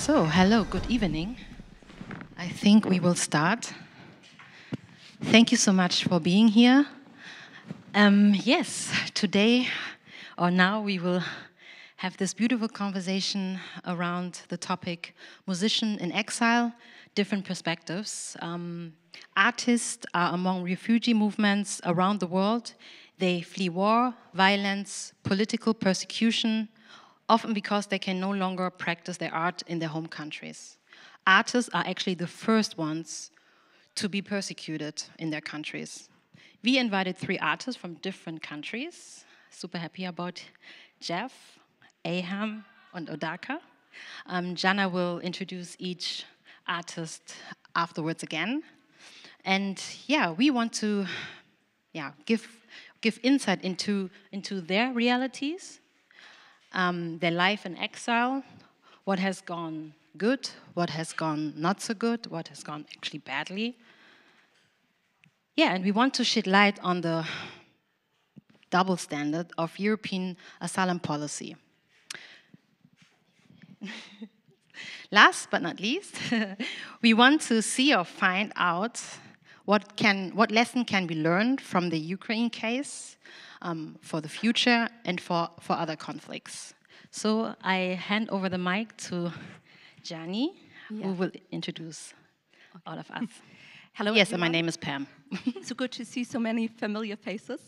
So, hello, good evening. I think we will start. Thank you so much for being here. Yes, today or now we will have this beautiful conversation around the topic musician in exile, different perspectives. Artists are among refugee movements around the world. They flee war, violence, political persecution, often because they can no longer practice their art in their home countries. Artists are actually the first ones to be persecuted in their countries. We invited 3 artists from different countries. Super happy about Jeff, Aeham, and Odarka. Gianna will introduce each artist afterwards again. And yeah, we want to give insight into their realities, their life in exile, what has gone good, what has gone not so good, what has gone actually badly. Yeah, and we want to shed light on the double standard of European asylum policy. Last but not least, we want to see or find out what lesson can be learned from the Ukraine case for the future and for other conflicts. So I hand over the mic to Gianni, who will introduce all of us. Hello, yes, everyone. And my name is Pam. So good to see so many familiar faces.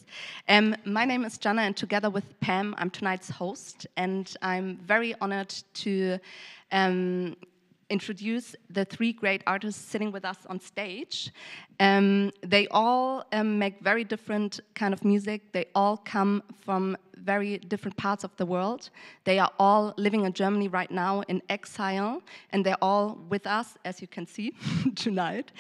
My name is Gianna, and together with Pam, I'm tonight's host, and I'm very honored to introduce the 3 great artists sitting with us on stage. They all make very different kind of music. They all come from very different parts of the world. They are all living in Germany right now in exile, and they're all with us, as you can see, tonight.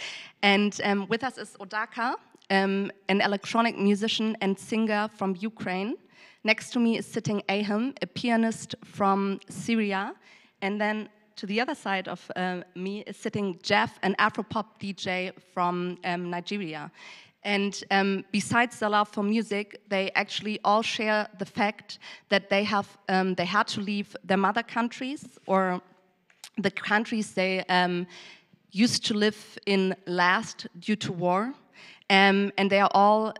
And with us is Odarka, an electronic musician and singer from Ukraine. Next to me is sitting Aeham, a pianist from Syria. And then to the other side of me is sitting Jeff, an Afropop DJ from Nigeria. And besides the love for music, they actually all share the fact that they had to leave their mother countries or the countries they used to live in last due to war. And they are all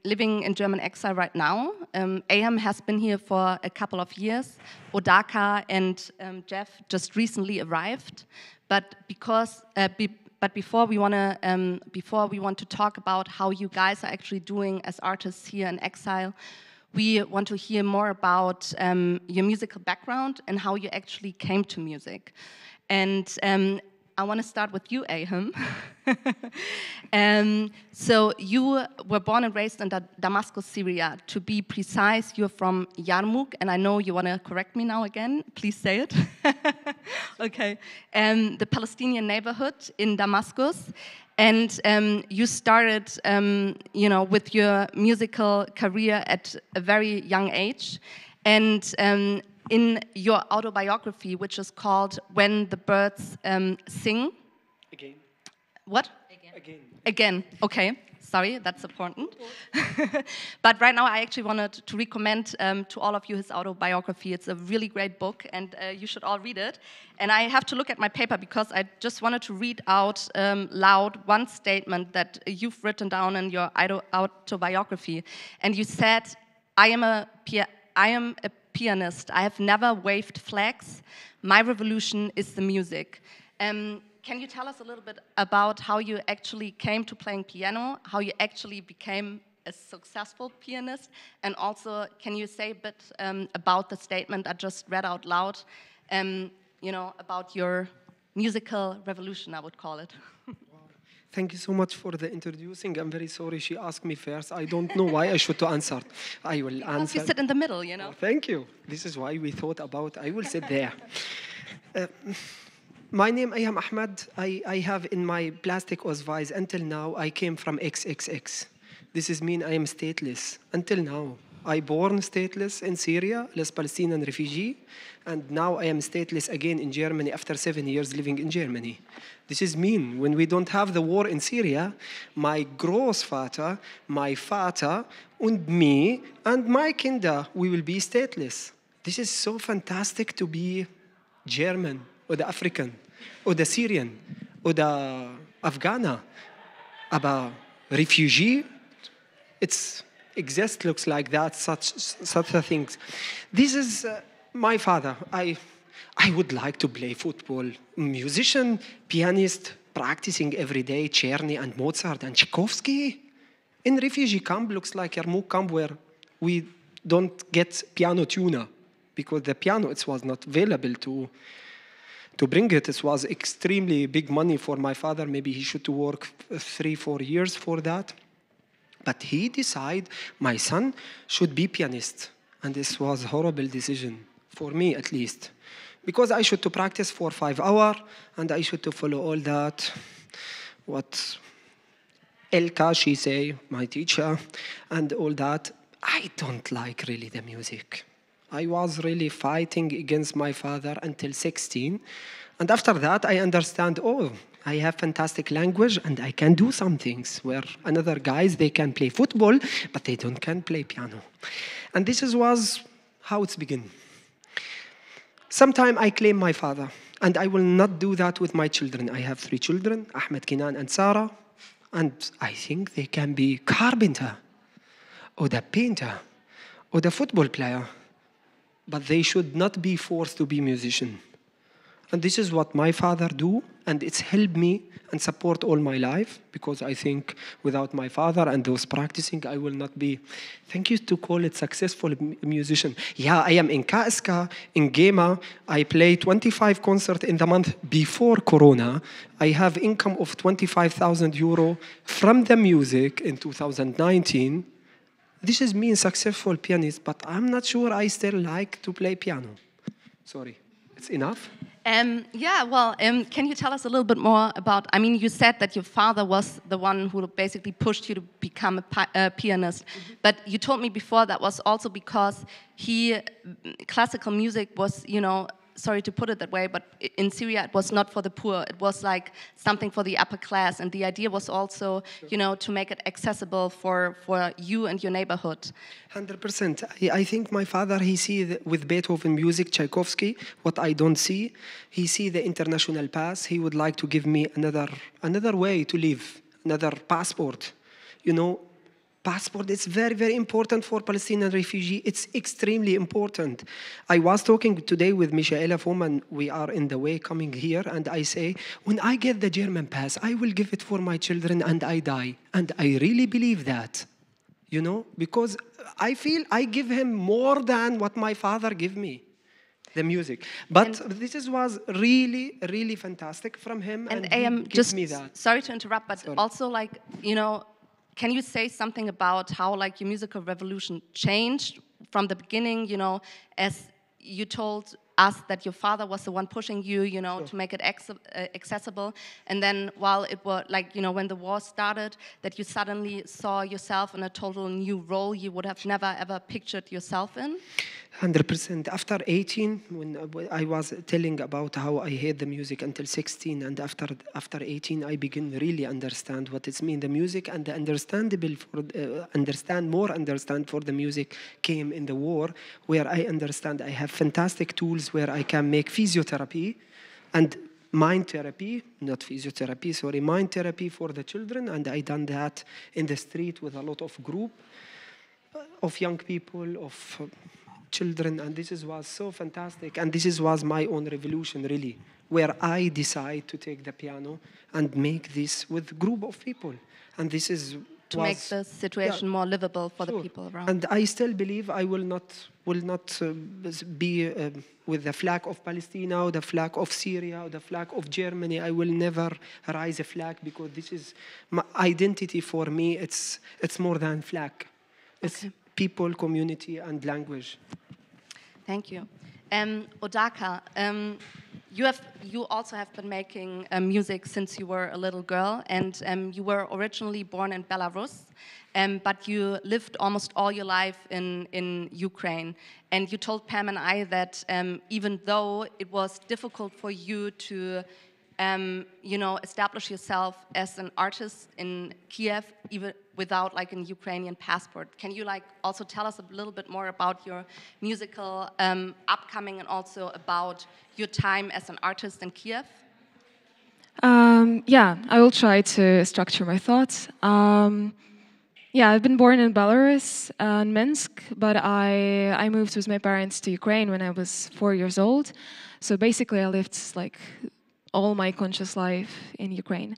living in German exile right now. Aeham has been here for a couple of years. Odarka and Jeff just recently arrived. But before we want to talk about how you guys are actually doing as artists here in exile, we want to hear more about your musical background and how you actually came to music. And I want to start with you, Aeham. So you were born and raised in Damascus, Syria. To be precise, you're from Yarmouk, and I know you want to correct me now again. Please say it. Okay. The Palestinian neighborhood in Damascus. And you started, with your musical career at a very young age. And in your autobiography, which is called When the Birds Sing. Again. What? Again. Again, okay. Sorry, that's important. But right now I actually wanted to recommend to all of you his autobiography. It's a really great book, and you should all read it. And I have to look at my paper because I just wanted to read out loud one statement that you've written down in your autobiography. And you said, I am a pianist. I have never waved flags. My revolution is the music. Can you tell us a little bit about how you actually came to playing piano, how you actually became a successful pianist, and also can you say a bit about the statement I just read out loud, about your musical revolution, I would call it. Thank you so much for the introducing. I'm very sorry she asked me first. I don't know why I should answer. I will answer. Because you sit in the middle, Oh, thank you. This is why we thought about I will sit there. My name is Aeham Ahmad. I have in my plastic Ausweis until now I came from XXX. This is mean I am stateless until now. I born stateless in Syria, as Palestinian refugee, and now I am stateless again in Germany after 7 years living in Germany. This is mean when we don't have the war in Syria, my Großvater, my Vater, and me, and my Kinder, we will be stateless. This is so fantastic to be German or the African, or the Syrian, or the Afghana. Aber refugee, it's exist looks like that, such a things. This is my father. I would like to play football. Musician, pianist, practicing every day, Czerny and Mozart and Tchaikovsky. In refugee camp looks like Yarmouk camp where we don't get piano tuner because the piano it was not available to bring it. It was extremely big money for my father. Maybe he should work 3-4 years for that. But he decided my son should be pianist. And this was a horrible decision, for me at least. Because I should to practice for 5 hours, and I should to follow all that, what Elka, she say, my teacher, and all that. I don't like really the music. I was really fighting against my father until 16. And after that, I understand, oh, I have fantastic language and I can do some things where another guys, they can play football, but they can play piano. And this was how it's began. Sometime I claim my father, and I will not do that with my children. I have 3 children, Ahmed, Kinan, and Sarah, and I think they can be carpenter, or the painter, or the football player, but they should not be forced to be musician. And this is what my father do, and it's helped me and support all my life, because I think without my father and those practicing, I will not be, thank you to call it successful musician. Yeah, I am in KSK, in Gema. I play 25 concerts in the month before Corona. I have income of 25,000 euro from the music in 2019. This is me, a successful pianist, but I'm not sure I still like to play piano. Sorry, it's enough? Can you tell us a little bit more about, I mean, you said that your father was the one who basically pushed you to become a pianist, but you told me before that was also because classical music was, sorry to put it that way, but in Syria it was not for the poor. It was like something for the upper class, and the idea was also, to make it accessible for you and your neighborhood. 100%. I think my father, he see with Beethoven music, Tchaikovsky, what I don't see. He see the international pass. He would like to give me another way to live, another passport. Passport is very, very important for Palestinian refugee. It's extremely important. I was talking today with Michaela Foman. We are in the way coming here, and I say, when I get the German pass, I will give it for my children and I die. And I really believe that, because I feel I give him more than what my father gave me, the music. But this was really, really fantastic from him, and he gives me that. Sorry to interrupt, but also can you say something about how your musical revolution changed from the beginning, as you told us that your father was the one pushing you, Sure. to make it accessible, and then while it was when the war started, that you suddenly saw yourself in a total new role you would have never ever pictured yourself in? 100%. After 18, when I was telling about how I hate the music until 16, and after 18, I begin really understand what it's mean the music, and the understand for the music came in the war, where I understand I have fantastic tools where I can make physiotherapy and mind therapy for the children, and I done that in the street with a lot of group of young people, of children, and this was so fantastic, and this was my own revolution really, where I decide to take the piano and make this with group of people, and this is to make the situation more livable for the people around. And I still believe I will not be with the flag of Palestine or the flag of Syria or the flag of Germany. I will never raise a flag, because this is my identity. For me, it's more than flag. It's people, community, and language. Thank you. Odarka, you also have been making music since you were a little girl, and you were originally born in Belarus, but you lived almost all your life in Ukraine. And you told Pam and I that even though it was difficult for you to establish yourself as an artist in Kiev, even without like an Ukrainian passport. Can you like also tell us a little bit more about your musical upcoming and also about your time as an artist in Kiev? Yeah, I will try to structure my thoughts. Yeah, I've been born in Belarus, in Minsk, but I moved with my parents to Ukraine when I was 4 years old. So basically, I lived like all my conscious life in Ukraine.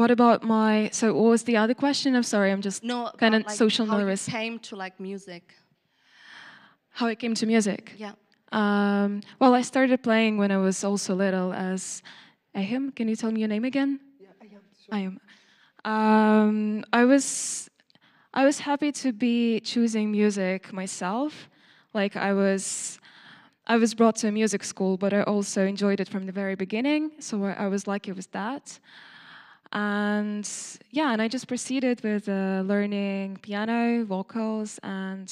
What about my? So, what was the other question? I'm sorry, I'm just kind of like social how nervous. You came to like music. How I came to music? Yeah. Well, I started playing when I was also little as Aeham. Can you tell me your name again? Yeah, I am. I was happy to be choosing music myself. Like I was brought to a music school, but I also enjoyed it from the very beginning. So I was lucky with that. And yeah, and I just proceeded with learning piano, vocals, and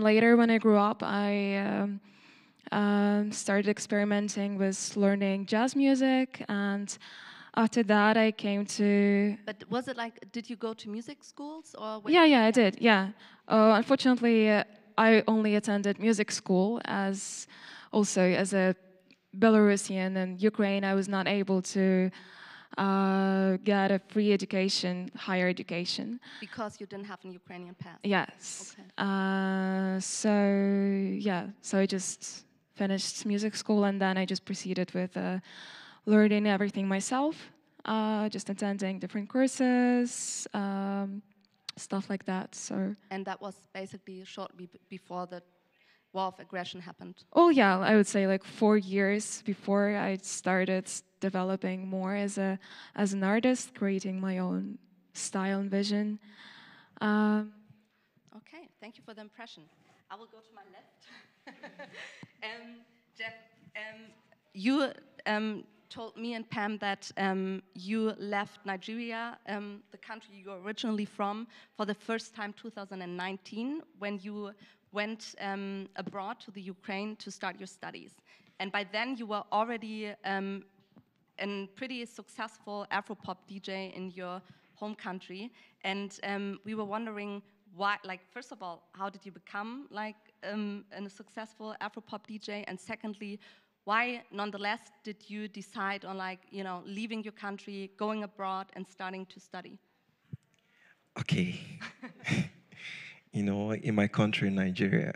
later when I grew up, I started experimenting with learning jazz music, and after that I came to... But was it like, did you go to music schools or? Yeah, I did, yeah. Unfortunately, I only attended music school as a Belarusian in Ukraine. I was not able to get a free education, higher education. Because you didn't have a Ukrainian pass? Yes. Okay. So I just finished music school and then I just proceeded with learning everything myself, just attending different courses, stuff like that. So. And that was basically shortly before the war of aggression happened? Oh yeah, I would say like 4 years before I started developing more as an artist, creating my own style and vision. Okay, thank you for the impression. I will go to my left. Jeff, you told me and Pam that you left Nigeria, the country you were originally from, for the first time 2019 when you went abroad to the Ukraine to start your studies. And by then you were already a pretty successful Afropop DJ in your home country. And we were wondering why, like, first of all, how did you become like a successful Afropop DJ? And secondly, why nonetheless did you decide on like, you know, leaving your country, going abroad and starting to study? Okay. You know, in my country, Nigeria,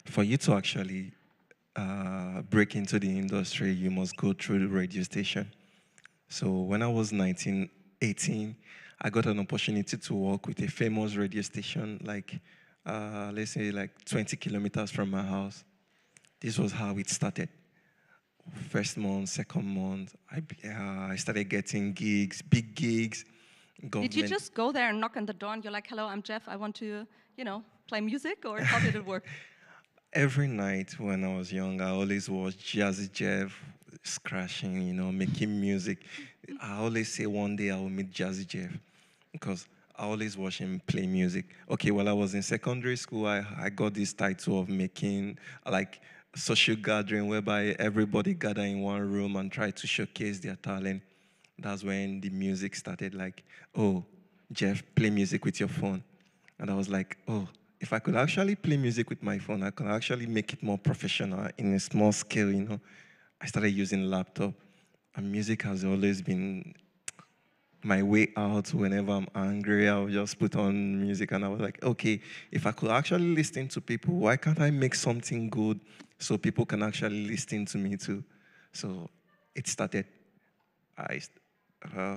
for you to actually break into the industry, you must go through the radio station. So when I was 19, 18, I got an opportunity to work with a famous radio station, like, let's say, like 20 kilometers from my house. This was how it started. First month, second month, I started getting gigs, big gigs. Did you just go there and knock on the door and you're like, hello, I'm Jeff, I want to, you know, play music, or how did it work? Every night when I was young, I always watched Jazzy Jeff scratching, you know, making music. I always say one day I will meet Jazzy Jeff because I always watch him play music. Okay, while I was in secondary school, I got this title of making like social gathering whereby everybody gather in one room and try to showcase their talent. That's when the music started, like, oh, Jeff, play music with your phone. And I was like, oh, if I could actually play music with my phone, I could actually make it more professional in a small scale, you know. I started using laptop, and music has always been my way out. Whenever I'm angry, I'll just put on music, and I was like, okay, if I could actually listen to people, why can't I make something good so people can actually listen to me too? So it started.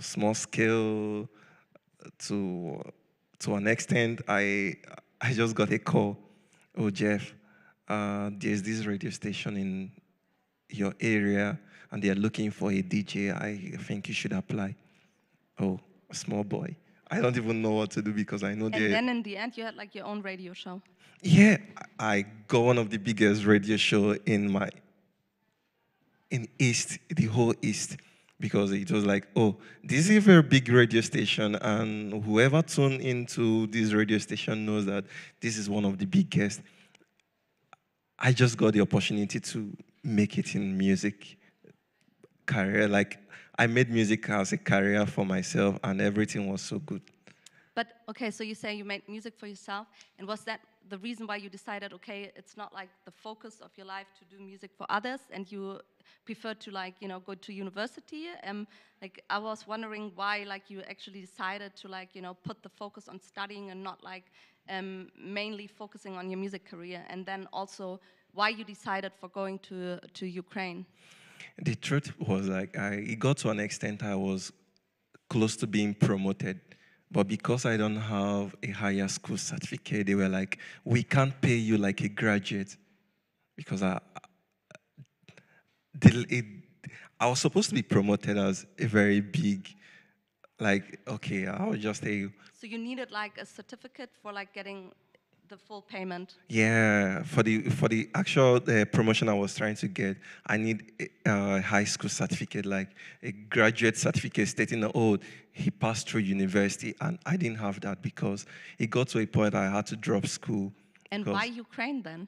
Small scale to an extent. I just got a call. Oh, Jeff, there's this radio station in your area, and they're looking for a DJ. I think you should apply. Oh, a small boy. I don't even know what to do because I know they. And then in the end, you had like your own radio show. Yeah, I got one of the biggest radio show in East, the whole East. Because it was like, oh, this is a very big radio station, and whoever tuned into this radio station knows that this is one of the biggest. I just got the opportunity to make it in music career. Like, I made music as a career for myself, and everything was so good. But okay, so you say you made music for yourself, and was that the reason why you decided, okay, it's not like the focus of your life to do music for others, and you prefer to, like, you know, go to university? Like, I was wondering why, like, you actually decided to, like, you know, put the focus on studying and not like mainly focusing on your music career, and then also why you decided for going to Ukraine. The truth was, like, it got to an extent I was close to being promoted. But because I don't have a higher school certificate, they were like, we can't pay you like a graduate. Because I was supposed to be promoted as a very big, like, okay, I'll just say. So you needed like a certificate for like getting the full payment? Yeah, for the actual promotion I was trying to get, I need a high school certificate, like a graduate certificate stating that, oh, he passed through university, and I didn't have that because it got to a point I had to drop school. And why Ukraine then?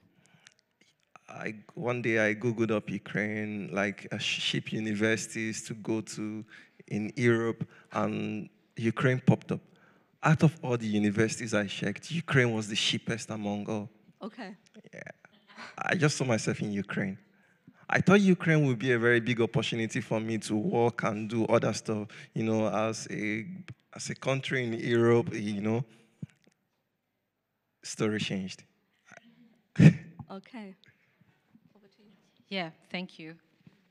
One day I Googled up Ukraine, like cheap universities to go to in Europe, and Ukraine popped up. Out of all the universities I checked, Ukraine was the cheapest among all. Okay. Yeah. I just saw myself in Ukraine. I thought Ukraine would be a very big opportunity for me to work and do other stuff, you know, as a country in Europe, you know. Story changed. Okay. Over to you. Yeah, thank you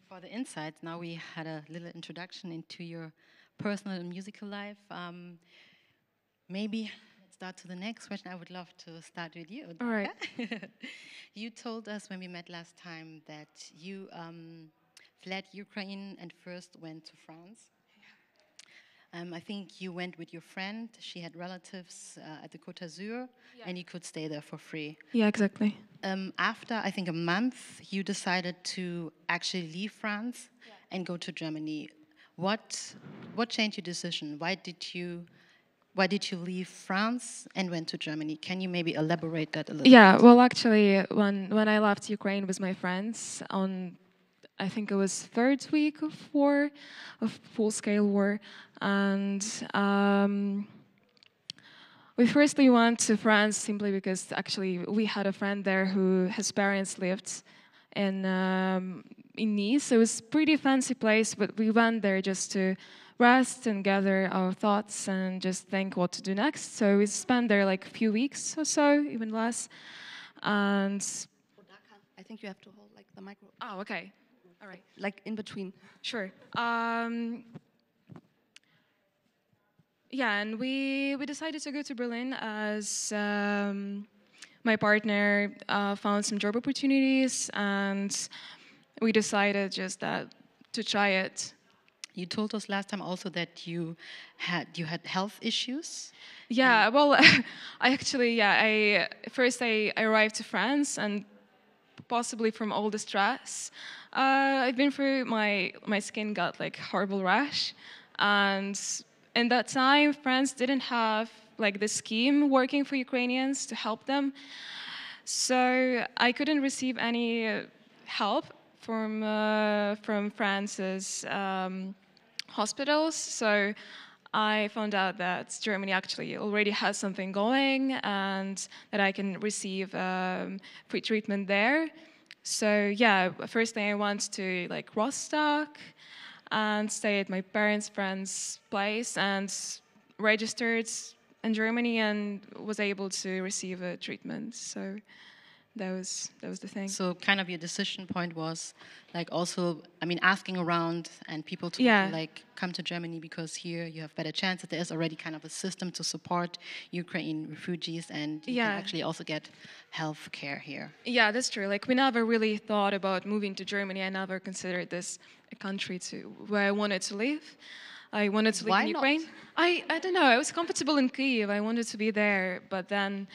for the insights. Now we had a little introduction into your personal and musical life. Maybe let's start to the next question. I would love to start with you. All right. You told us when we met last time that you fled Ukraine and first went to France. I think you went with your friend. She had relatives at the Côte d'Azur, and you could stay there for free. Yeah, exactly. After, I think, a month, you decided to actually leave France and go to Germany. What changed your decision? Why did you leave France and went to Germany? Can you maybe elaborate that a little Yeah, bit? well, actually, when I left Ukraine with my friends on, I think it was third week of war, of full-scale war, and we firstly went to France simply because actually we had a friend there who his parents lived in Nice. It was a pretty fancy place, but we went there just to rest and gather our thoughts and just think what to do next. So we spent there like a few weeks or so, even less. And Odarka, I think you have to hold like the micro. oh, okay, all right, Like in between. sure. Yeah, and we decided to go to Berlin as my partner found some job opportunities, and we decided just that to try it. You told us last time also that you had health issues. Yeah, well, I first I arrived to France, and possibly from all the stress I've been through, my skin got like horrible rash, and in that time, France didn't have like the scheme working for Ukrainians to help them, so I couldn't receive any help from France's hospitals. So I found out that Germany actually already has something going and that I can receive free treatment there. So yeah, first thing I went to like Rostock and stayed at my parents' friend's place and registered in Germany and was able to receive a treatment. So that was the thing. So kind of your decision point was like also, I mean, asking around and people to like come to Germany because here you have better chances. There is already kind of a system to support Ukrainian refugees, and you can actually also get health care here. Yeah, that's true. Like we never really thought about moving to Germany. I never considered this a country where I wanted to live. I wanted to live in Ukraine. I don't know. I was comfortable in Kyiv. I wanted to be there, but then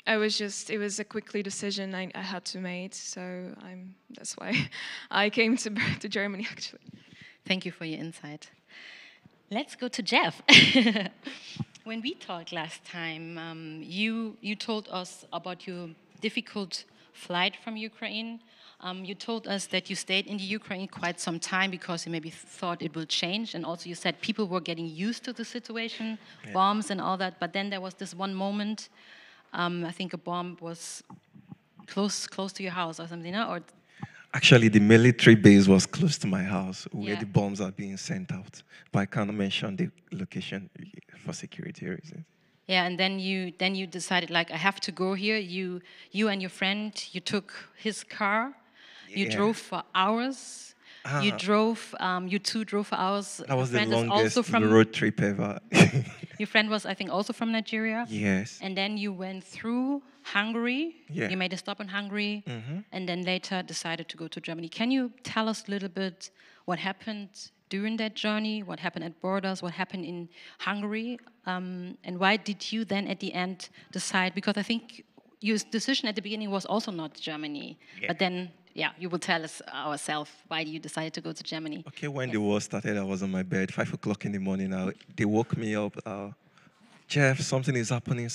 it was a quickly decision I had to make, so that's why I came to Germany, actually. Thank you for your insight. Let's go to Jeff. When we talked last time, you told us about your difficult flight from Ukraine. You told us that you stayed in the Ukraine quite some time because you maybe thought it will change, and also you said people were getting used to the situation, bombs and all that. But then there was this one moment. I think a bomb was close to your house or something, no? Or Actually, the military base was close to my house where the bombs are being sent out. But I can't mention the location for security reasons. yeah, and then you decided, like, I have to go here. You and your friend, you took his car. You drove for hours. You two drove for hours. That was the friend is also longest from, road trip ever. your friend was, I think, also from Nigeria. Yes. And then you went through Hungary. Yeah. You made a stop in Hungary, and then later decided to go to Germany. Can you tell us a little bit what happened during that journey? What happened at borders? What happened in Hungary? And why did you then at the end decide? Because I think your decision at the beginning was also not Germany, but then you will tell us ourselves why you decided to go to Germany. Okay, when the war started, I was on my bed, 5 o'clock in the morning. They woke me up. Jeff, something is happening.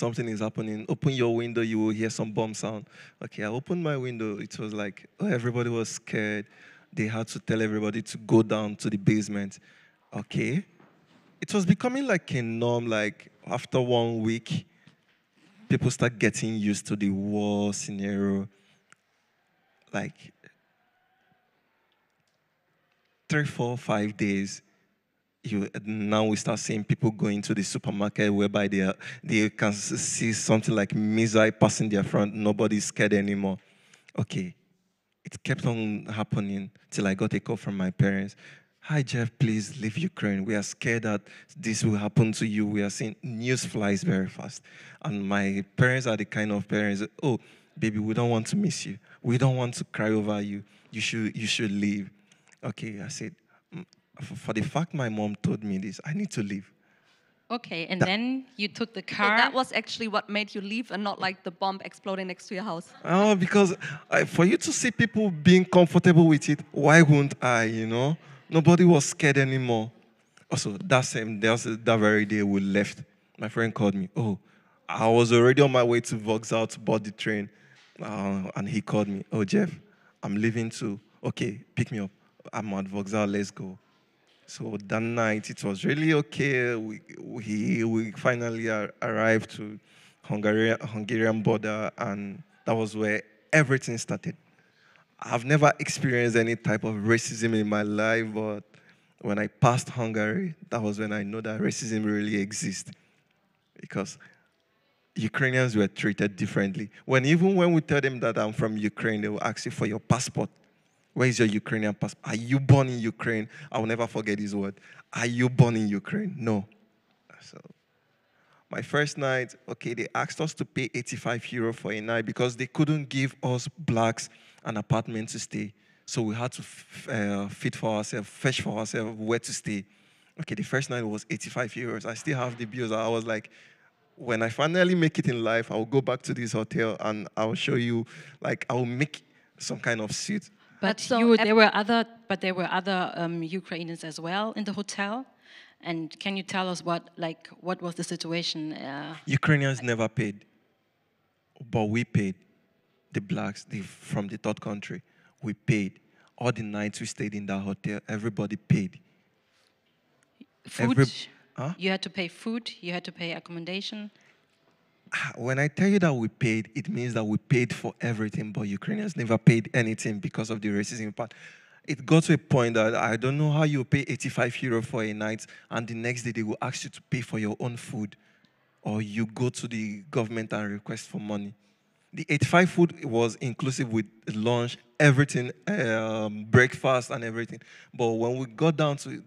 Open your window, you will hear some bomb sound. Okay, I opened my window. It was like, everybody was scared. They had to tell everybody to go down to the basement. Okay. It was becoming like a norm, like after 1 week, people start getting used to the war scenario. Like 3, 4, 5 days, now we start seeing people going to the supermarket whereby they can see something like missile passing their front. Nobody's scared anymore. Okay. It kept on happening till I got a call from my parents. Hi, Jeff, please leave Ukraine. We are scared that this will happen to you. We are seeing news flies very fast. And my parents are the kind of parents, oh, baby, we don't want to miss you. We don't want to cry over you. You should leave. Okay, I said, for the fact my mom told me this, I need to leave. Okay, and then you took the car. So that was actually what made you leave and not like the bomb exploding next to your house. Oh, because for you to see people being comfortable with it, why wouldn't I, Nobody was scared anymore. Also, that very day we left, my friend called me. Oh, I was already on my way to Vauxhall to board the train. And he called me. Oh, Jeff, I'm leaving too. Okay, pick me up. I'm at Vauxhall, let's go. So that night, it was really okay. We finally arrived to Hungarian border, and that was where everything started. I've never experienced any type of racism in my life, but when I passed Hungary, that was when I know that racism really exists. Because Ukrainians were treated differently. Even when we tell them that I'm from Ukraine, they will ask you for your passport. Where is your Ukrainian passport? Are you born in Ukraine? I will never forget his word. Are you born in Ukraine? No. So, my first night, okay, they asked us to pay €85 for a night because they couldn't give us blacks an apartment to stay. So we had to fetch for ourselves where to stay. Okay, the first night was €85. I still have the bills. I was like, when I finally make it in life, I'll go back to this hotel and I'll show you, like, I'll make some kind of suit. But there were other Ukrainians as well in the hotel. And can you tell us what was the situation? Ukrainians never paid, but we paid. The blacks from the third country, we paid. All the nights we stayed in that hotel, everybody paid. Food? You had to pay food? You had to pay accommodation? When I tell you that we paid, it means that we paid for everything, but Ukrainians never paid anything because of the racism part. It got to a point that I don't know how you pay €85 for a night, and the next day they will ask you to pay for your own food, or you go to the government and request for money. The 85 food was inclusive with lunch, everything, breakfast and everything. But when we got down to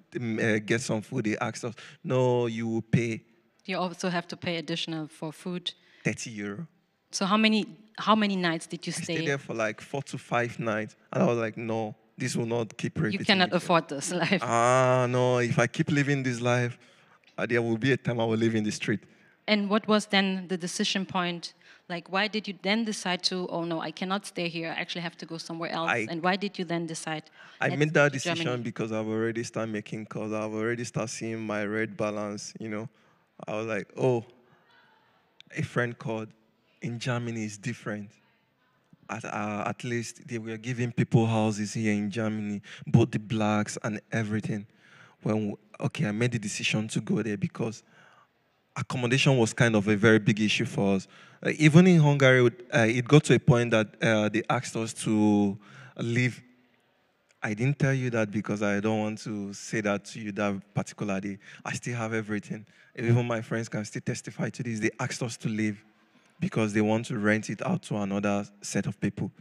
get some food, they asked us, no, you will pay. You also have to pay additional for food? €30. So how many nights did you stay? I stayed there for like 4 to 5 nights. And I was like, no, this will not keep repeating. You cannot afford this life. No, if I keep living this life, there will be a time I will live in the street. And what was then the decision point? Like, why did you then decide to, oh no, I cannot stay here, I actually have to go somewhere else? And why did you then decide? I made that decision because I've already started making calls. I've already started seeing my red balance, I was like, oh, a friend called, in Germany is different. at least they were giving people houses here in Germany, both the blacks and everything. I made the decision to go there because accommodation was kind of a very big issue for us. Even in Hungary, it got to a point that they asked us to leave. I didn't tell you that because I don't want to say that to you that particular day. I still have everything. Even my friends can still testify to this. They asked us to leave because they want to rent it out to another set of people.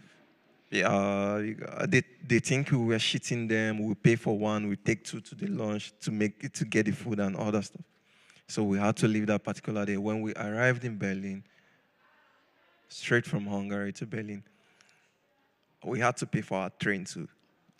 They think we were cheating them. We pay for one, we take two to the lunch to get the food and all that stuff. So we had to leave that particular day. When we arrived in Berlin, straight from Hungary to Berlin, we had to pay for our train too.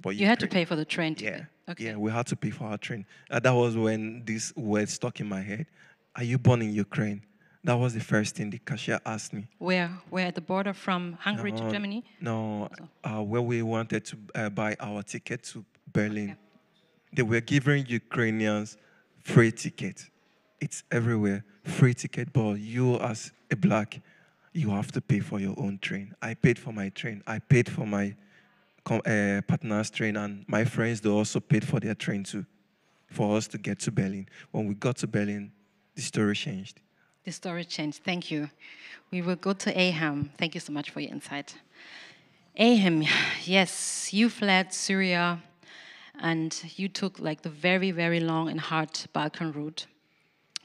But you had to pay for the train too? Yeah. Okay. Yeah, we had to pay for our train. That was when this word stuck in my head. Are you born in Ukraine? That was the first thing the cashier asked me. Where? At the border from Hungary to Germany? No, where we wanted to buy our ticket to Berlin. Okay. They were giving Ukrainians free ticket. It's everywhere, free ticket, but you as a black, you have to pay for your own train. I paid for my train. I paid for my partner's train, and my friends, they also paid for their train too, for us to get to Berlin. When we got to Berlin, the story changed. The story changed. Thank you. We will go to Aeham. Thank you so much for your insight. Aeham, yes, you fled Syria and you took like the very, very long and hard Balkan route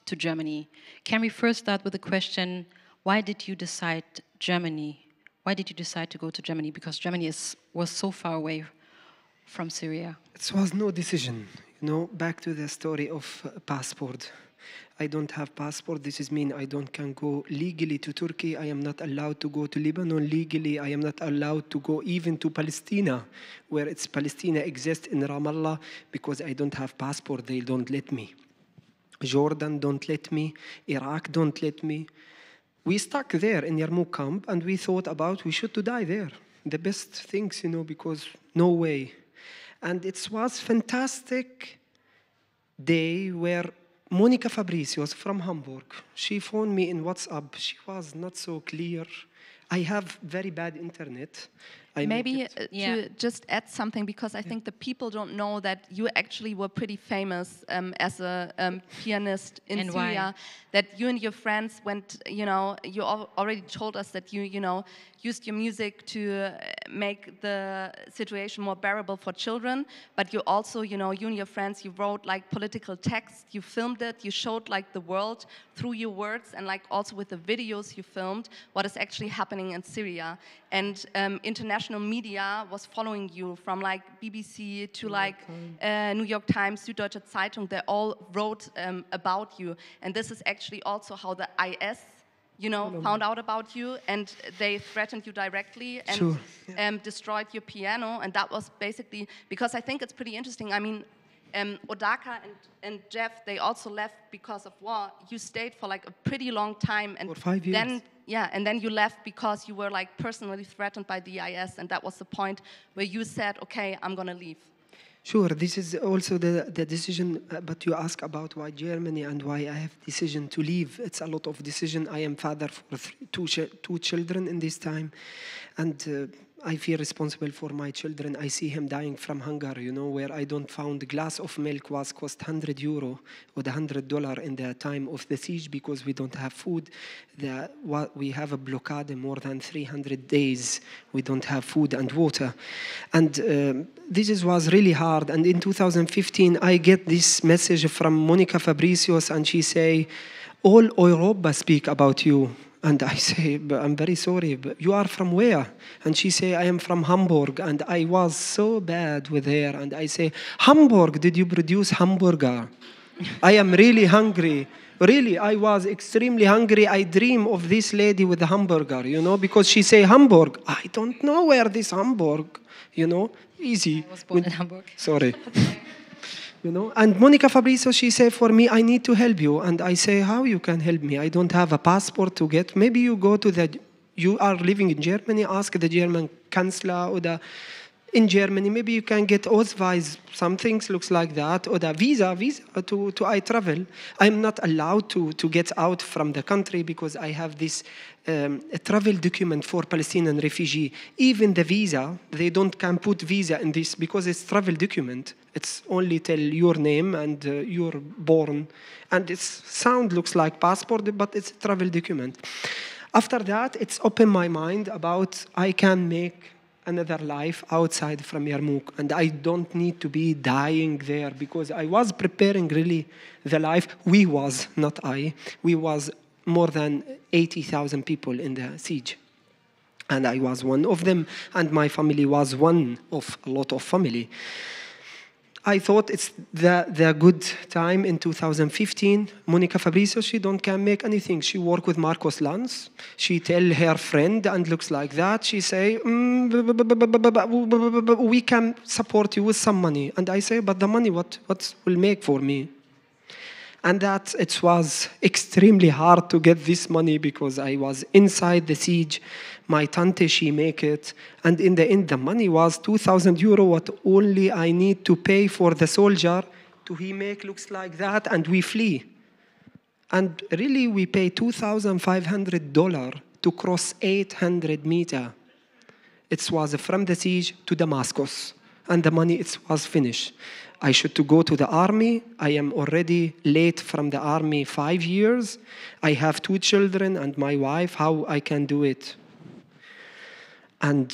to Germany. Can we first start with the question, why did you decide Germany? Why did you decide to go to Germany? Because Germany was so far away from Syria. It was no decision. Back to the story of passport. I don't have passport. This means I can go legally to Turkey. I am not allowed to go to Lebanon legally. I am not allowed to go even to Palestine, where Palestine exists in Ramallah, because I don't have passport. They don't let me. Jordan don't let me. Iraq don't let me. We stuck there in Yarmouk camp, and we thought about we should to die there. The best things, because no way. And it was fantastic day where Monica Fabricius from Hamburg, she phoned me in WhatsApp. She was not so clear. I have very bad internet. Maybe to just add something, because I think the people don't know that you actually were pretty famous as a pianist in Syria. That you and your friends went, you already told us that you used your music to make the situation more bearable for children. But you also, you and your friends, you wrote like political text, you filmed it, you showed like the world through your words, and like also with the videos you filmed what is actually happening in Syria. And international media was following you, from like BBC to like New York Times, Süddeutsche Zeitung. They all wrote about you. And this is actually also how the IS, found out about you, and they threatened you directly and destroyed your piano. And that was basically, because I think it's pretty interesting. I mean, Odarka and Jeff, they also left because of war. You stayed for like a pretty long time, and for 5 years. And then you left because you were like personally threatened by the IS, and that was the point where you said, "Okay, I'm gonna leave." Sure, this is also the decision. But you ask about why Germany and why I have decision to leave. It's a lot of decision. I am father for two children in this time, and I feel responsible for my children. I see him dying from hunger, where I don't found a glass of milk cost €100 or $100 in the time of the siege, because we don't have food. We have a blockade more than 300 days. We don't have food and water. And this was really hard. And in 2015, I get this message from Monica Fabricius, and she say, all Europa speak about you. And I say, but I'm very sorry, but you are from where? And she say, I am from Hamburg. And I was so bad with her. And I say, Hamburg, did you produce hamburger? I am really hungry. Really, I was extremely hungry. I dream of this lady with the hamburger, because she say Hamburg. I don't know where this Hamburg, easy. I was born in Hamburg. Sorry. And Monica Fabricius, she said, for me, I need to help you. And I say, how you can help me? I don't have a passport to get. Maybe you go to you are living in Germany, ask the German Chancellor or the In Germany, maybe you can get Ausweis, some things looks like that, or the visa to I travel. I'm not allowed to get out from the country because I have this a travel document for Palestinian refugee. Even the visa, they can put visa in this because it's travel document. It's only tell your name and you're born. And its sound looks like passport, but it's a travel document. After that, it's opened my mind about I can make another life outside from Yarmouk, and I don't need to be dying there because I was preparing really the life. We was, not I, we was more than 80,000 people in the siege. And I was one of them, and my family was one of a lot of family. I thought it's the good time in 2015. Monica Fabrizio, she can make anything. She work with Marcos Lanz. She tell her friend and looks like that. She say, we can support you with some money. And I say, but the money, what will make for me? And that it was extremely hard to get this money because I was inside the siege. My tante, she make it. And in the end, the money was 2,000 euro, what only I need to pay for the soldier to he make looks like that, and we flee. And really, we pay $2,500 to cross 800 meters. It was from the siege to Damascus. And the money, it was finished. I should to go to the army. I am already late from the army 5 years. I have 2 children and my wife. How I can do it? And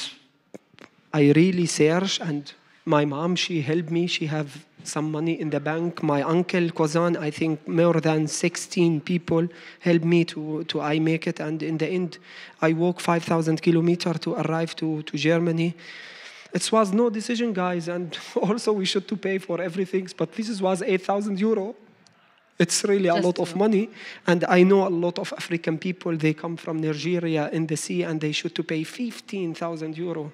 I really searched, and my mom, she helped me. She have some money in the bank. My uncle, cousin, I think more than 16 people helped me to I make it. And in the end, I walked 5,000 kilometers to arrive to Germany. It was no decision, guys, and also we should to pay for everything, but this was 8,000 euro. It's really a lot of money, and I know a lot of African people, they come from Nigeria in the sea, and they should to pay 15,000 euro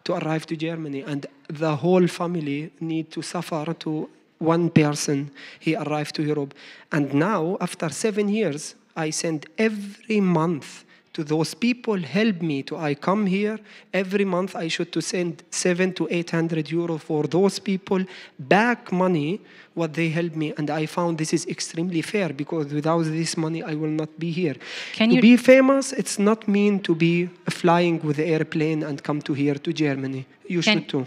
to arrive to Germany, and the whole family need to suffer to one person, he arrived to Europe. And now, after 7 years, I send every month to those people help me to I come here. Every month I should to send 700 to 800 euro for those people back money what they help me, and I found this is extremely fair because without this money I will not be here. To be famous, it's not mean to be flying with the airplane and come to here to Germany. You should too.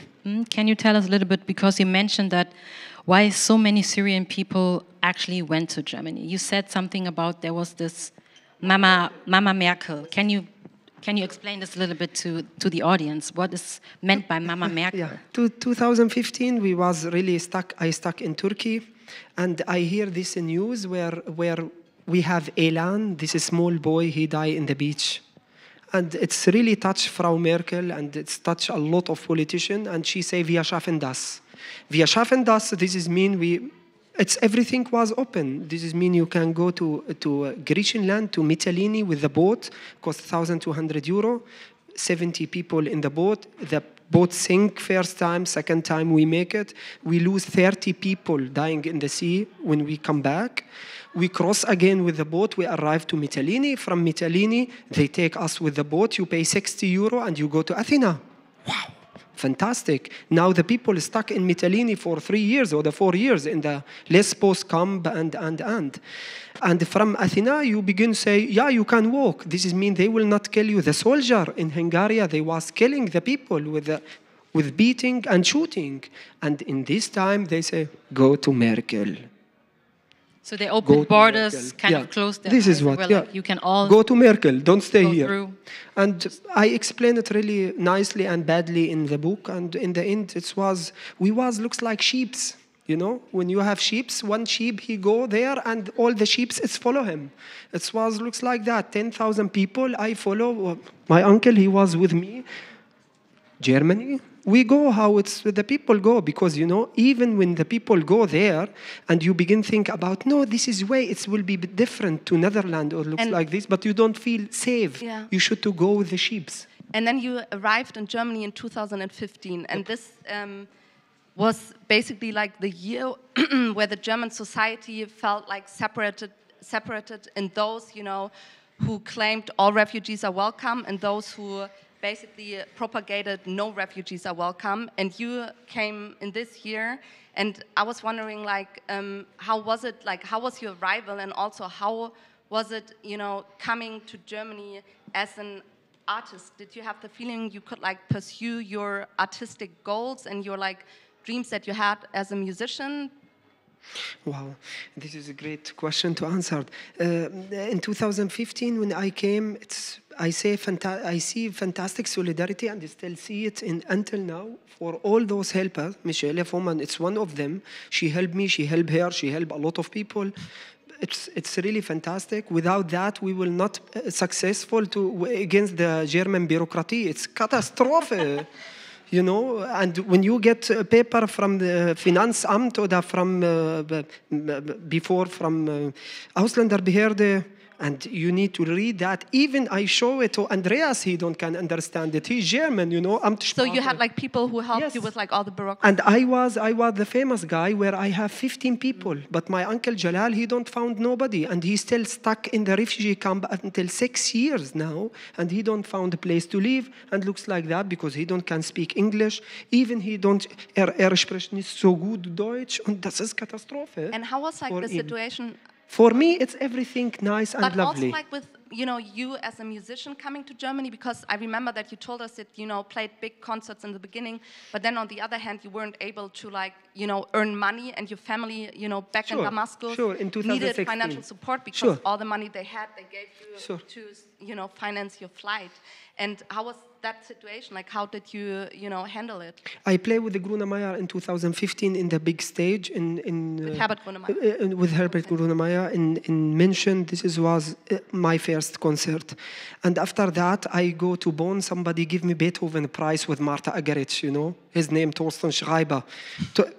Can you tell us a little bit, because you mentioned that why so many Syrian people actually went to Germany? You said something about there was this Mama Merkel. Can you explain this a little bit to the audience? What is meant by Mama Merkel? Yeah, 2015 we was really stuck. I stuck in Turkey, and I hear this news where we have Elan, this small boy, he died in the beach. And it's really touched Frau Merkel, and it's touched a lot of politicians, and she say, wir schaffen das. Wir schaffen das, this is mean everything was open. This is mean you can go to Griechenland, to Mytilene with the boat, cost 1,200 euro, 70 people in the boat. The boat sink first time, second time we make it. We lose 30 people dying in the sea when we come back. We cross again with the boat, we arrive to Mytilene. From Mytilene, they take us with the boat, you pay 60 euro and you go to Athena. Wow. Fantastic. Now the people stuck in Mytilene for 3 years or 4 years in the Lesbos camp and. And from Athena, you begin to say, yeah, you can walk. This is mean they will not kill you. The soldier in Hungary, they was killing the people with beating and shooting. And in this time, they say, go to Merkel. So they opened borders, kind of closed them. This is what, like, you can all go to Merkel, don't stay here. Through. And I explain it really nicely and badly in the book. And in the end, looks like sheeps. You know, when you have sheep, one sheep, he go there and all the sheep, follow him. Looks like that. 10,000 people, I follow. My uncle, he was with me. Germany, we go how the people go, because, you know, even when the people go there and you begin to think about, no, this is way, it will be different to Netherlands or looks like this, but you don't feel safe. Yeah. You should to go with the sheep. And then you arrived in Germany in 2015, and this was basically like the year where the German society felt like separated in those, you know, who claimed all refugees are welcome and those who basically propagated no refugees are welcome, and you came in this year, and I was wondering, like, how was it, like, how was your arrival, and also how was it, you know, coming to Germany as an artist? Did you have the feeling you could, like, pursue your artistic goals and your, like, dreams that you had as a musician? Wow, this is a great question to answer. In 2015, when I came, I see fantastic solidarity, and I still see it until now for all those helpers. Michelle Foman, it's one of them. She helped me, she helped her, she helped a lot of people. It's really fantastic. Without that, we will not successful against the German bureaucracy. It's catastrophe. You know, and when you get a paper from the Finanzamt or from before from Ausländerbehörde, and you need to read that. Even I show it to Andreas, he can understand it. He's German, you know. So you had like people who helped you with like all the bureaucracy. And I was the famous guy where I have 15 people, but my uncle Jalal, he don't found nobody, and he's still stuck in the refugee camp until 6 years now, and he don't found a place to live, and looks like that because he can speak English. Even he don't spricht nicht so gut Deutsch, und das ist Katastrophe. And how was like the situation? For me, it's everything nice and but lovely. But also like with, you know, you as a musician coming to Germany, because I remember that you told us that, you know, played big concerts in the beginning, but then on the other hand, you weren't able to like, you know, earn money, and your family, you know, back in Damascus needed financial support because all the money they had, they gave you to, you know, finance your flight. And how was that situation? Like, how did you, you know, handle it? I played with the Grönemeyer in 2015 in the big stage with Herbert Grönemeyer. With Herbert Grönemeyer in München. This was my first concert. And after that, I go to Bonn. Somebody give me Beethoven Prize with Martha Argerich, you know. His name, Thorsten Schreiber.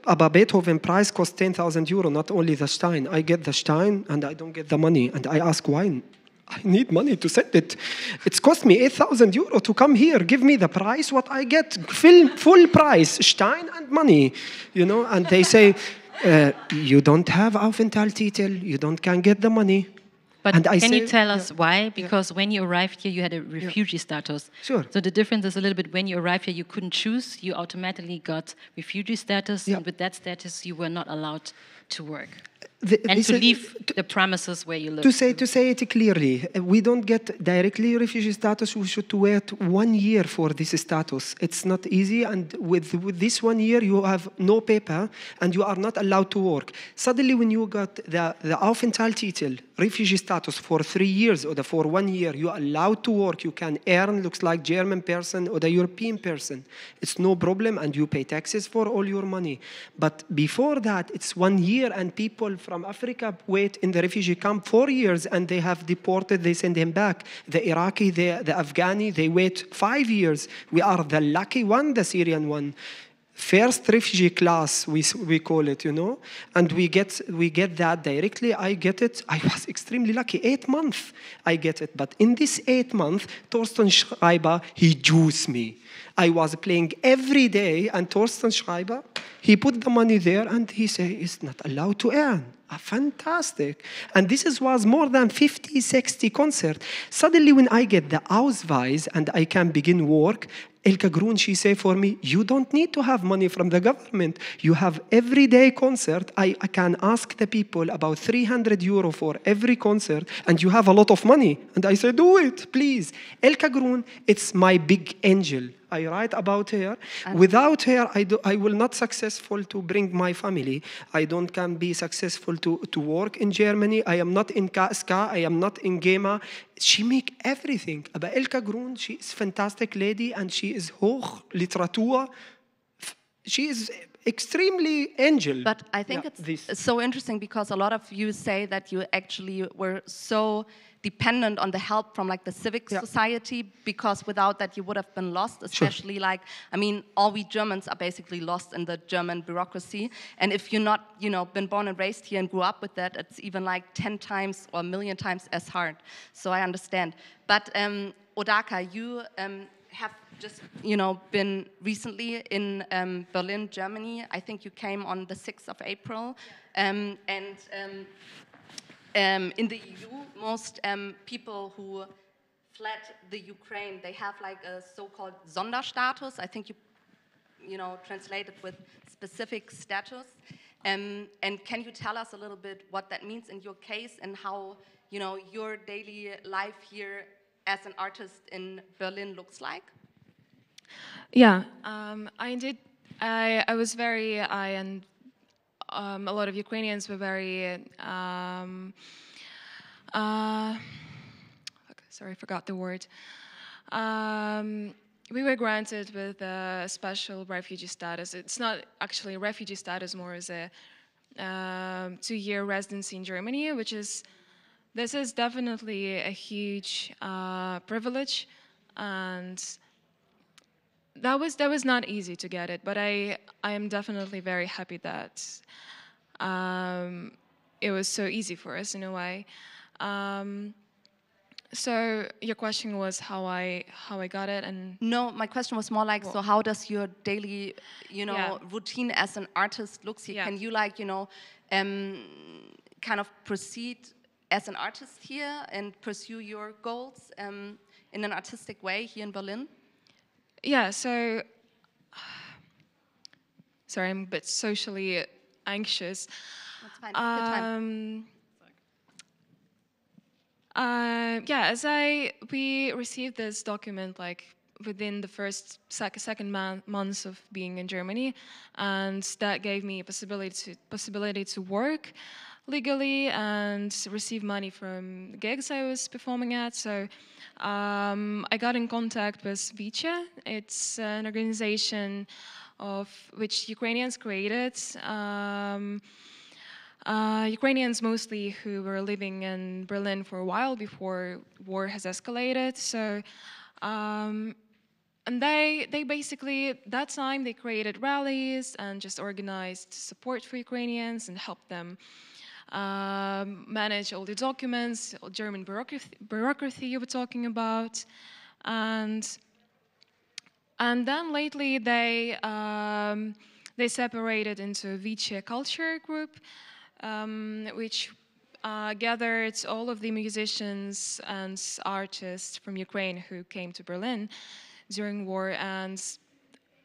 Aber Beethoven Prize cost 10,000 euro, not only the Stein. I get the Stein, and I don't get the money. And I ask, why? I need money to send it. It's cost me 8,000 euro to come here. Give me the price, what I get. Full price, Stein and money. You know, and they say, you don't have Aufenthaltstitel, you can get the money. But can you tell us why? Because when you arrived here, you had a refugee status. Sure. So the difference is a little bit, when you arrived here, you couldn't choose. You automatically got refugee status, and with that status, you were not allowed to work. And to leave the premises where you live. To say it clearly, we don't get directly refugee status. We should wait 1 year for this status. It's not easy, and with this 1 year, you have no paper, and you are not allowed to work. Suddenly, when you got the Aufenthaltstitel, refugee status for 3 years or for 1 year, you are allowed to work. You can earn, looks like German person or the European person. It's no problem, and you pay taxes for all your money. But before that, it's 1 year, and people from Africa wait in the refugee camp 4 years, and they have deported, they send him back. The Iraqi, the Afghani, they wait 5 years. We are the lucky one, the Syrian one. First refugee class, we call it, you know, and we get that directly. I get it. I was extremely lucky. 8 months, I get it. But in this 8 months, Thorsten Schreiber, he juiced me. I was playing every day, and Thorsten Schreiber, he put the money there, and he said, it's not allowed to earn. Fantastic. And this was more than 50, 60 concerts. Suddenly, when I get the Ausweis and I can begin work, Elke Grun, she say for me, you don't need to have money from the government. You have everyday concert. I can ask the people about 300 euro for every concert, and you have a lot of money. And I say, do it, please. Elke Grun, it's my big angel. I write about her. Without her, I will not successful to bring my family. I can be successful to work in Germany. I am not in KSK. I am not in GEMA. She make everything. Aber Elke Grun, she is fantastic lady, and she is Hochliteratur. She is extremely angel. But I think it's so interesting, because a lot of you say that you actually were so dependent on the help from like the civic society, because without that you would have been lost, especially like, I mean, all we Germans are basically lost in the German bureaucracy. And if you're not, you know, been born and raised here and grew up with that, it's even like 10 times or 1,000,000 times as hard. So I understand. But Odarka, you have just, you know, been recently in Berlin, Germany. I think you came on the 6th of April. In the EU, most people who fled the Ukraine, they have like a so-called Sonderstatus. I think you know, translated with specific status. And can you tell us a little bit what that means in your case and how, you know, your daily life here as an artist in Berlin looks like? Yeah, I did. I was very, and a lot of Ukrainians were very, sorry, I forgot the word. We were granted with a special refugee status. It's not actually a refugee status, more as a 2-year residency in Germany, this is definitely a huge privilege, and that was not easy to get it, but I am definitely very happy that it was so easy for us in a way. So your question was how I got it, and no, my question was more like, so how does your daily, you know, routine as an artist looks here? Can you like, you know, kind of proceed as an artist here and pursue your goals in an artistic way here in Berlin? Yeah, so sorry, I'm a bit socially anxious. That's fine. Take your time. Yeah, we received this document like within the second months of being in Germany, and that gave me a possibility to work legally and receive money from the gigs I was performing at. So I got in contact with Vice. It's an organization of which Ukrainians created. Ukrainians mostly who were living in Berlin for a while before war has escalated. So, and they basically, that time they created rallies and just organized support for Ukrainians and helped them manage all the documents, German bureaucracy you were talking about. And then lately they separated into a Vice culture group, which gathered all of the musicians and artists from Ukraine who came to Berlin during war, and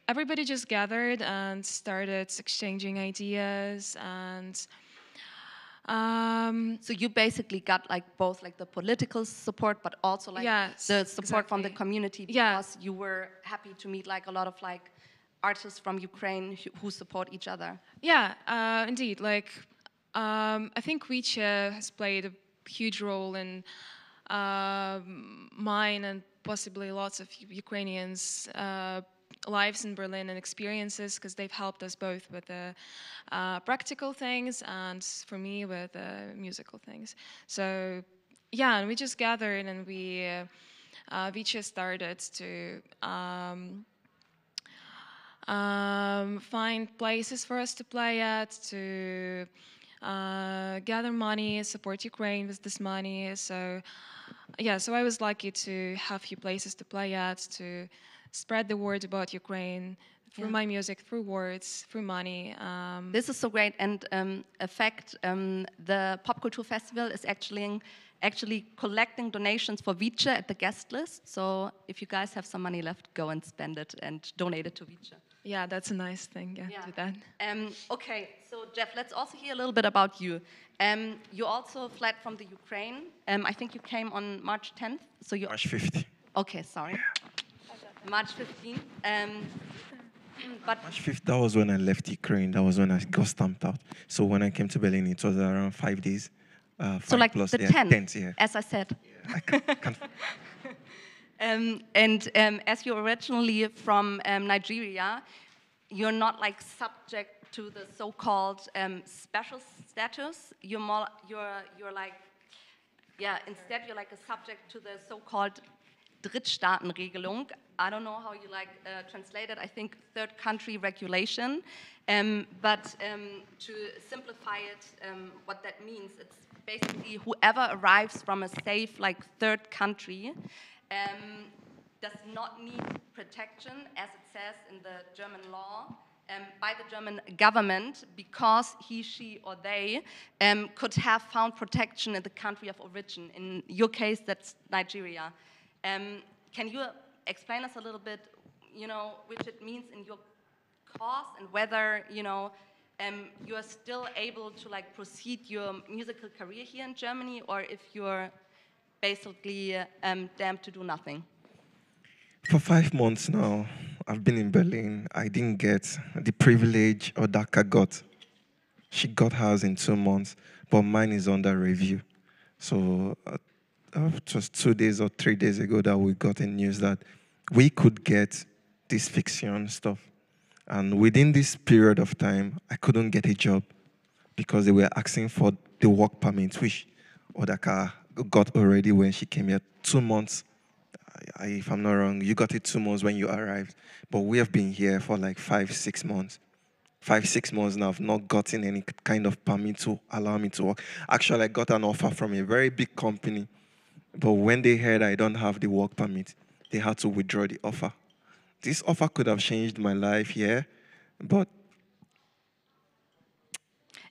everybody just gathered and started exchanging ideas. And so you basically got like both like the political support, but also like the support from the community, because you were happy to meet like a lot of like artists from Ukraine who support each other. Yeah, indeed. Like, I think Vice has played a huge role in mine and possibly lots of Ukrainians' lives in Berlin and experiences, because they've helped us both with the practical things and for me with musical things. So yeah, and we just gathered and we Vice started to find places for us to play at, to gather money, support Ukraine with this money. So yeah, so I was lucky to have a few places to play at, to spread the word about Ukraine through my music, through words, through money. This is so great, and a fact, the Pop-Kultur Festival is actually collecting donations for Vice at the guest list. So if you guys have some money left, go and spend it and donate it to Vice. Yeah, that's a nice thing. Yeah. Do that. Okay, so Jeff, let's also hear a little bit about you. You also fled from the Ukraine. I think you came on March 10th. So you March 15th. Okay, sorry. March 15th. But March 5th, that was when I left Ukraine. That was when I got stamped out. So when I came to Berlin, it was around 5 days. So like plus, the 10th, yeah. as I said. Yeah, I can't. As you're originally from Nigeria, you're not like subject to the so-called special status. You're like, instead you're like a subject to the so-called Drittstaatenregelung. I don't know how you like translate it. I think third country regulation. But to simplify it, what that means, it's basically whoever arrives from a safe like third country does not need protection, as it says in the German law, by the German government, because he, she, or they could have found protection in the country of origin. In your case, that's Nigeria. Can you explain us a little bit, which it means in your cause and whether, you are still able to like proceed your musical career here in Germany, or if you're basically damned to do nothing? For 5 months now, I've been in Berlin. I didn't get the privilege Odarka got. She got hers in 2 months, but mine is under review. So just 2 days or 3 days ago that we got in news that we could get this fiction stuff. And within this period of time, I couldn't get a job because they were asking for the work permit, which Odarka got already when she came here. 2 months. If I'm not wrong, you got it 2 months when you arrived. But we have been here for like 5-6 months. 5-6 months now, I've not gotten any kind of permit to allow me to work. Actually, I got an offer from a very big company. But when they heard I don't have the work permit, they had to withdraw the offer. This offer could have changed my life here, but...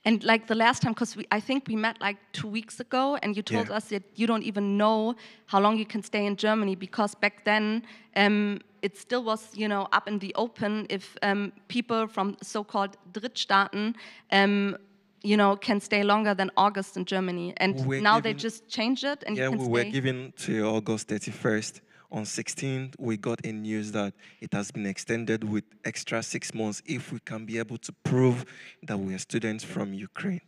And like the last time, because I think we met like 2 weeks ago, and you told us that you don't even know how long you can stay in Germany, because back then it still was, up in the open if people from so-called Drittstaaten, can stay longer than August in Germany. And now they just changed it, and you can stay. Yeah, we were given to August 31st. On 16th, we got in news that it has been extended with extra 6 months if we can be able to prove that we are students from Ukraine.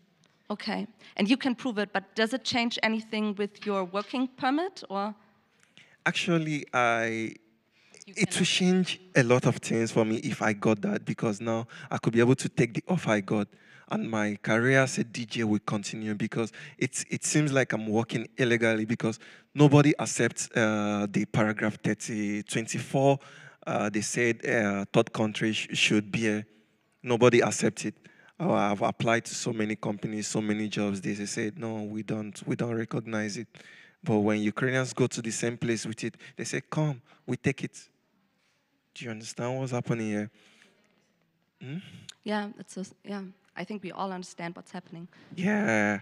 Okay, and you can prove it, but does it change anything with your working permit, or? Actually, it will change a lot of things for me if I got that, because now I could be able to take the offer I got, and my career as a DJ will continue, because it seems like I'm working illegally because nobody accepts the paragraph 24. They said third country should be nobody accepts it. I've applied to so many companies, so many jobs. They said, no, we don't recognize it. But when Ukrainians go to the same place with it, they say, come, we take it. Do you understand what's happening here? Yeah, I think we all understand what's happening. Yeah.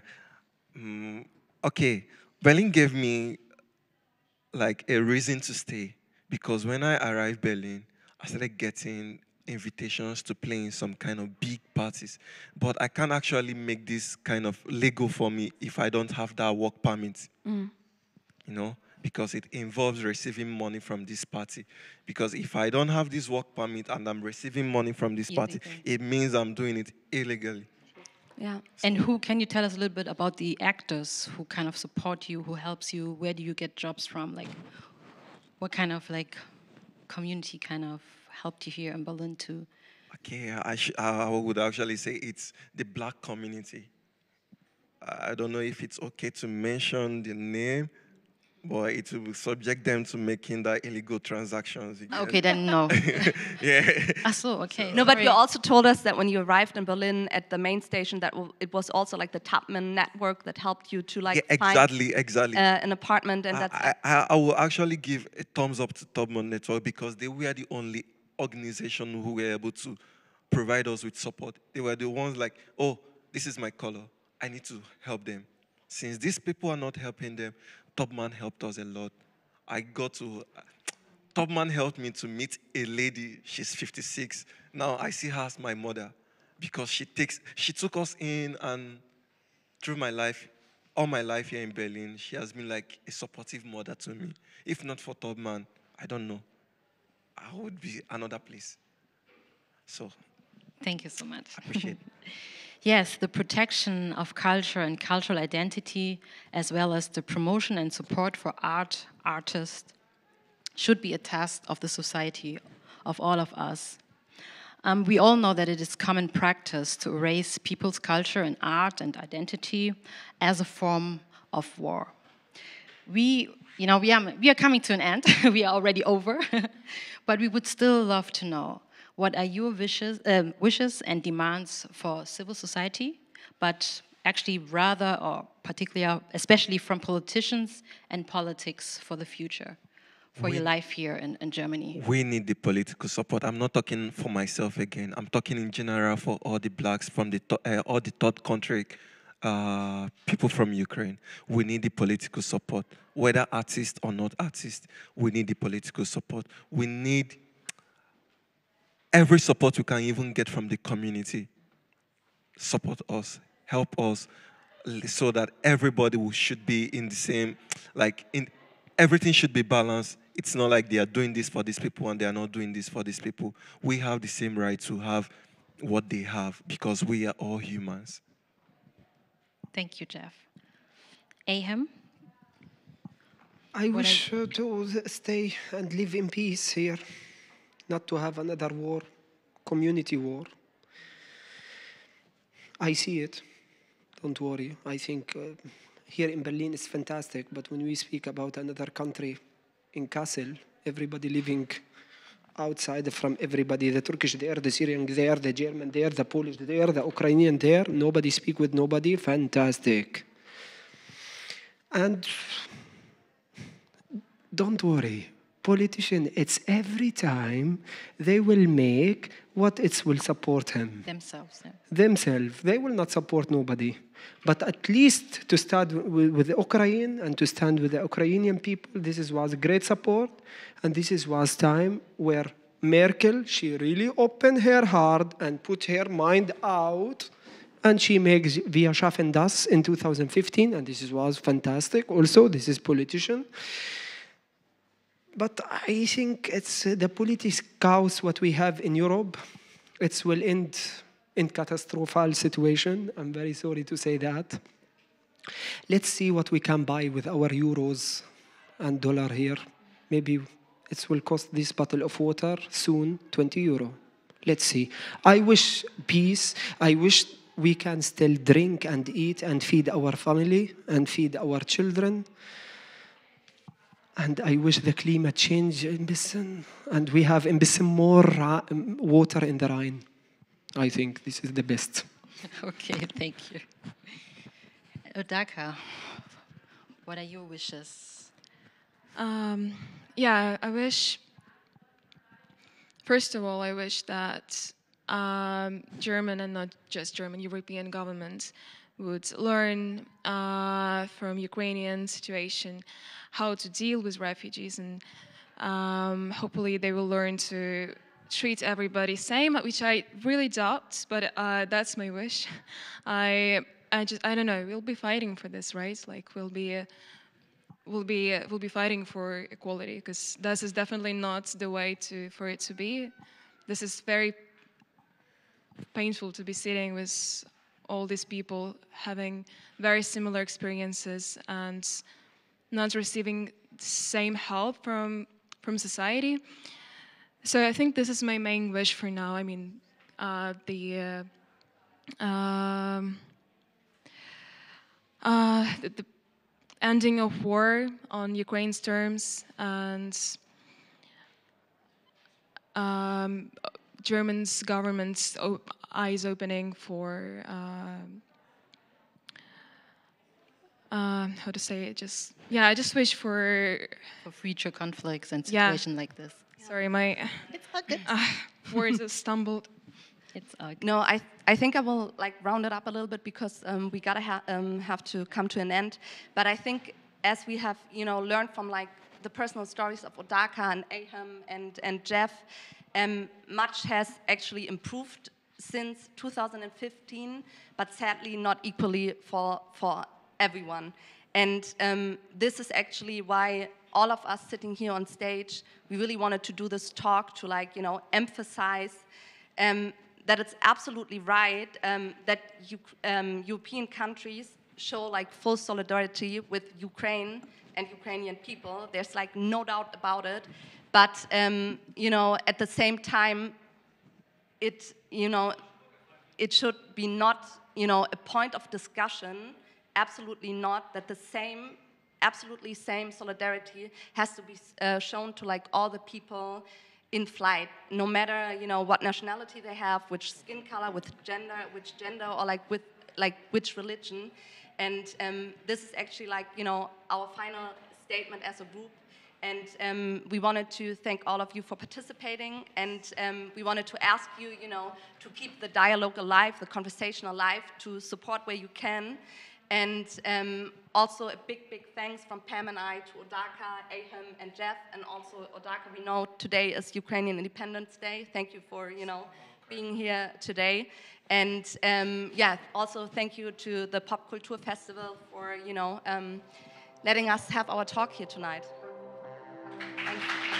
Okay. Berlin gave me like a reason to stay, because when I arrived Berlin, I started getting invitations to play in some kind of big parties. But I can't actually make this kind of legal for me if I don't have that work permit. Because it involves receiving money from this party. Because if I don't have this work permit and I'm receiving money from this party, it means I'm doing it illegally. Yeah. And can you tell us a little bit about the actors who kind of support you, who helps you? Where do you get jobs from? Like, what kind of like community kind of helped you here in Berlin too? Okay, I would actually say it's the black community. I don't know if it's okay to mention the name, but it will subject them to making that illegal transactions. Okay, then no. Yeah. So, okay. No, but you also told us that when you arrived in Berlin at the main station, that it was also like the Tubman network that helped you to like find an apartment, and I will actually give a thumbs up to Tubman network, because they were the only organization who were able to provide us with support. They were the ones like, oh, this is my color, I need to help them. Since these people are not helping them, Tubman helped us a lot. Tubman helped me to meet a lady. She's 56. Now I see her as my mother, because she took us in, and through my life, all my life here in Berlin, she has been like a supportive mother to me. If not for Tubman, I don't know, I would be another place. So, thank you so much. I appreciate it. Yes, the protection of culture and cultural identity, as well as the promotion and support for artists, should be a task of the society, of all of us. We all know that it is common practice to erase people's culture and art and identity as a form of war. We are coming to an end. We are already over, but we would still love to know, what are your wishes and demands for civil society, but actually rather, or particularly, especially from politicians and politics for the future, for your life here in Germany? We need the political support. I'm not talking for myself again. I'm talking in general for all the blacks from all the third country people from Ukraine. We need the political support, whether artist or not artist. We need the political support. We need every support we can even get from the community. Support us, help us, so that everybody should be in the same, everything should be balanced. It's not like they are doing this for these people and they are not doing this for these people. We have the same right to have what they have because we are all humans. Thank you, Jeff. Aeham? I wish to stay and live in peace here, not to have another war, community war. I see it. Don't worry. I think here in Berlin it's fantastic, but when we speak about another country, in Kassel, everybody living outside from everybody, the Turkish there, the Syrian there, the German there, the Polish there, the Ukrainian there, nobody speak with nobody, fantastic. And don't worry, politician, it's every time they will make what it will support him. Themselves. Yeah. Themselves. They will not support nobody. But at least to start with the Ukraine and to stand with the Ukrainian people, was great support. And was time where Merkel, she really opened her heart and put her mind out. And she makes Wir schaffen das in 2015. And was fantastic. Also, this is politician. But I think it's the political chaos what we have in Europe. It will end in catastrophic situation. I'm very sorry to say that. Let's see what we can buy with our euros and dollar here. Maybe it will cost this bottle of water soon 20 euro. Let's see. I wish peace. I wish we can still drink and eat and feed our family and feed our children. And I wish the climate change in Bissen, and we have in Bissen more water in the Rhine. I think this is the best. Okay, thank you. Odarka, what are your wishes? Yeah, I wish, first of all, I wish that German and not just German, European governments would learn from Ukrainian situation how to deal with refugees, and hopefully they will learn to treat everybody same, which I really doubt, but that's my wish. I don't know. We'll be fighting for this, right? Like we'll be fighting for equality, because this is definitely not the way for it to be. This is very painful to be sitting with all these people having very similar experiences and not receiving the same help from society. So I think this is my main wish for now. I mean, the ending of war on Ukraine's terms, and German's government's eyes opening for how to say it? I just wish for future conflicts and situations like this. Sorry, it's all good. Words have stumbled. It's all good. No, I think I will round it up a little bit, because we gotta have to come to an end. But I think as we have learned from the personal stories of Odarka and Aeham and Jeff, much has actually improved since 2015, but sadly not equally for everyone. And this is actually why all of us sitting here on stage, we really wanted to do this talk to emphasize that it's absolutely right that European countries show full solidarity with Ukraine and Ukrainian people. There's no doubt about it. But at the same time, it should be not a point of discussion. Absolutely not. That the absolutely same solidarity has to be shown to all the people in flight, no matter what nationality they have, which skin color, which gender, or with which religion. And this is actually our final statement as a group. And we wanted to thank all of you for participating, and we wanted to ask you, to keep the dialogue alive, the conversation alive, to support where you can. And also a big, big thanks from Pam and I to Odarka, Aeham, and Jeff, and also Odarka, we know today is Ukrainian Independence Day. Thank you for, being here today. And also thank you to the Pop-Kultur Festival for, letting us have our talk here tonight. Thank you.